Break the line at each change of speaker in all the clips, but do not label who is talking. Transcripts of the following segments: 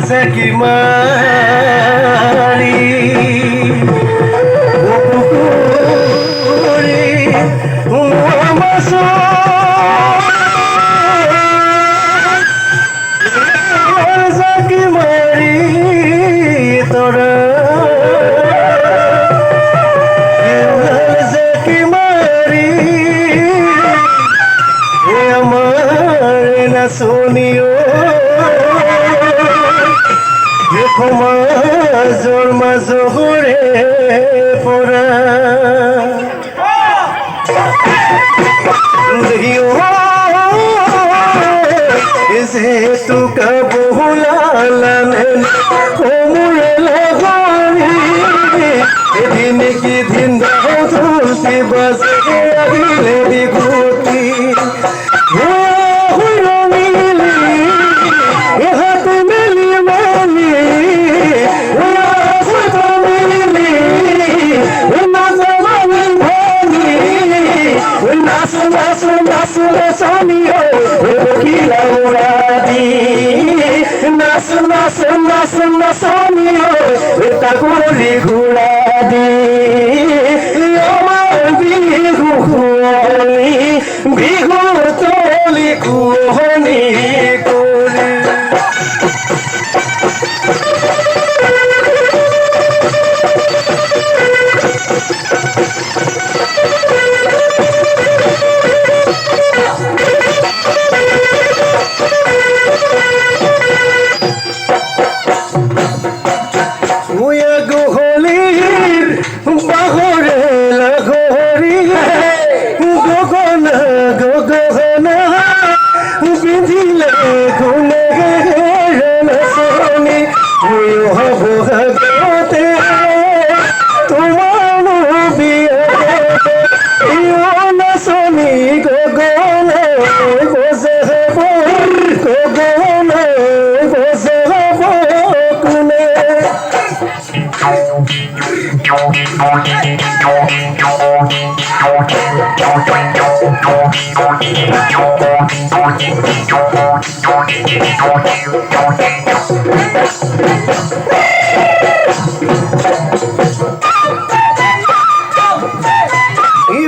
Seki mari upukuri umaso seki mari tora seki mari amare na suniyo মাজর মাজরে পড়া যে তুকা বহুলালেন কোমরে লাগনি এদিন কি দিন দাও তুলসি বাজে আগিলে বিভূতি Takuri ঘোড়া দি আমার বিহু হলি বিহু তলি কুহনি করে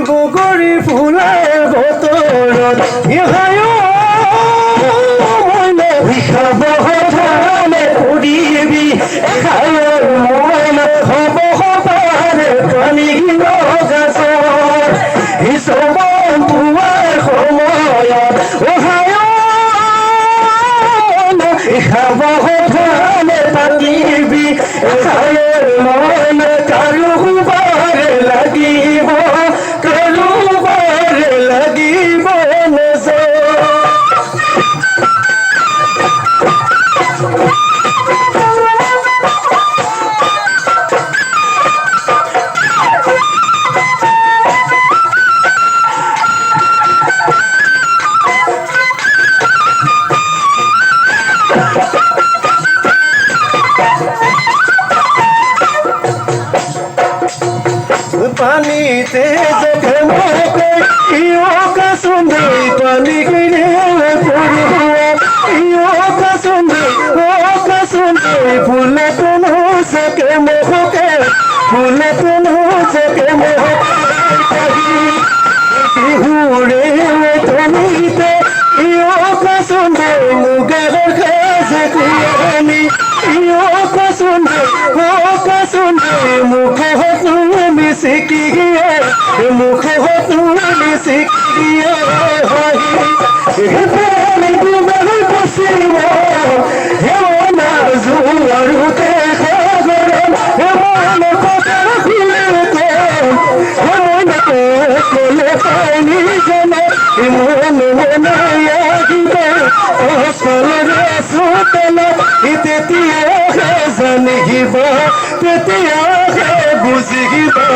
বগৰী ফুলাৰ বতৰত ইহায়ো মইনা বিষাব ধানে পৰিবি এখায়ৰ মইনা হ'ব পাৰে পানী গছৰ হিচবন পোৱাৰ সময়ত অহায়ো খাব ধানে পাতিবি এখায়ৰ মইনা কাৰো বাৰে লাগিব পানিতে দেখে মোকে ইয়োকা সুন্দর পানি কিনে ইয়োকা সুন্দর ফুলে কোনো সকে মোহকে ফুলে কোনো সকে মোহকে হুড়ে তনিতে ইয়োকা সুন্দর মুগের খাসে কুয়ানি ইয়োকা সুন্দর মুখে মিশিকি গিয়ে মুখে মিশিকি গিয়ে পশ্চিম হেমন জুয়ারুতে খবরম হেমন কথা খুলেতে হেমন কোলে পানি জনে মন মনে আগিবে অসলে সুতলা ইতেতিয়া জানিবা তেতিয়া বুঝিবা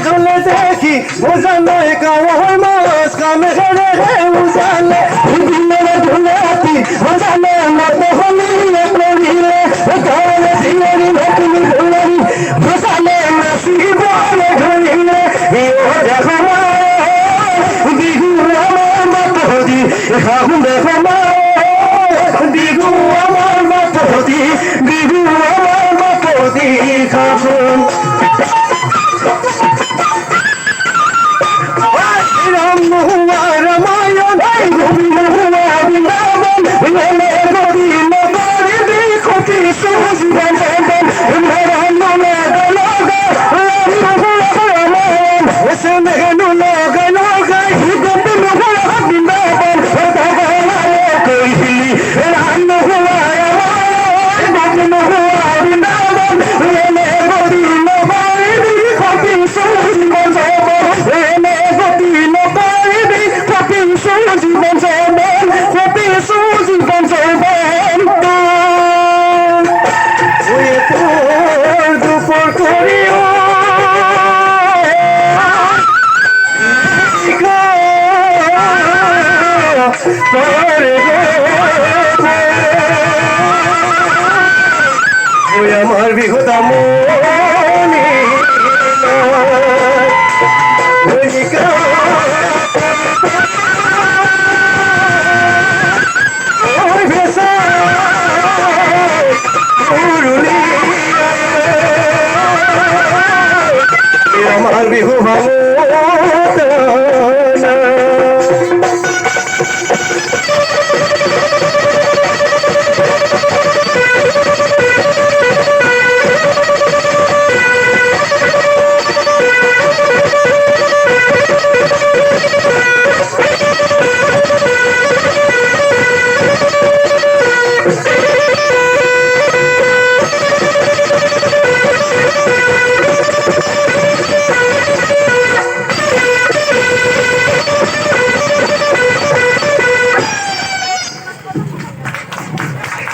খুলে দেখি বোঝানো কাওয়ার মাছ কামে ঘরে উজালে দিলে ধুলাতি বোঝানো মত হলিলে পড়িলে গালে দিলে নতুন ধুলারি বোঝালে নাসি বলে ধরিলে ও দেখো দিগু আমার মত হদি খাবু দেখো দিগু আমার মত হদি দিগু আমার মত হদি খাবু আমার বিহুদা মনে আমার বিহু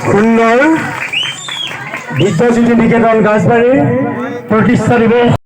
খুলনার বিদ্যাজ্যোতি নিকেতন গাছবাড়ি প্রতিষ্ঠা দিবস